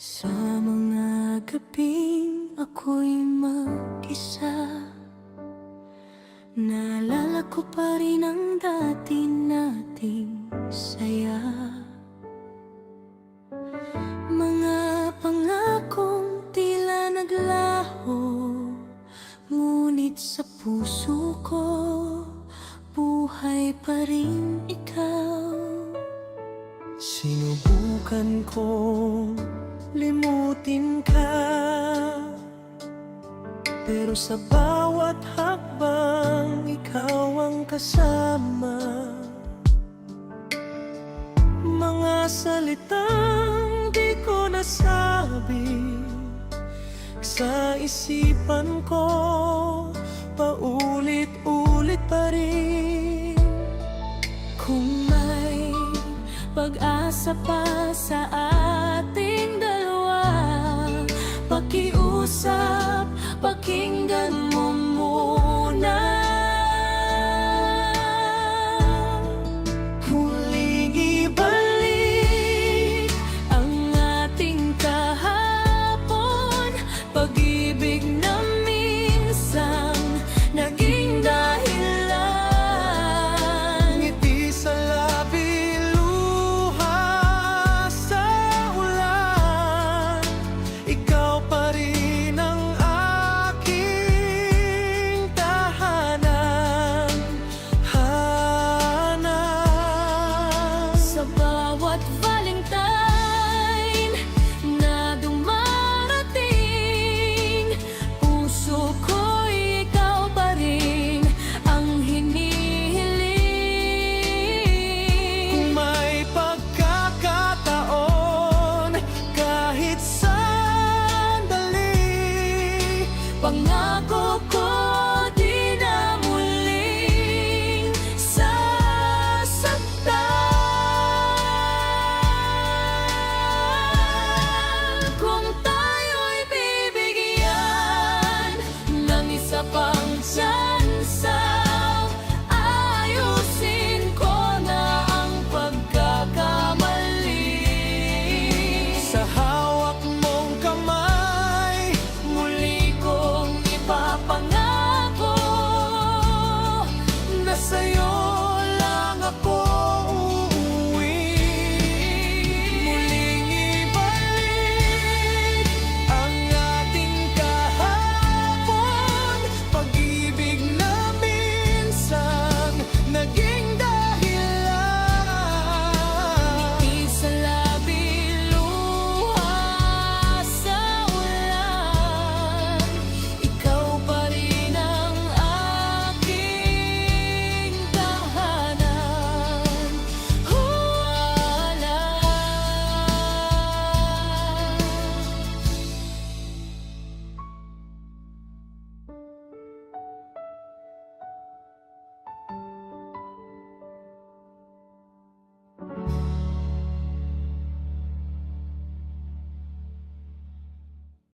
Sa mga gabing ako'y mag-isa, naalala ko pa rin ang dati nating saya. Mga pangakong tila naglaho, ngunit sa puso ko buhay pa rin ikaw. Sinubukan kong limutin ka, pero sa bawat hakbang ikaw ang kasama. Mga salitang di ko nasabi, sa isipan ko paulit-ulit pa rin. Kung may pag-asa pa sa ating dalawa, pakiusap, pakinggan mo muna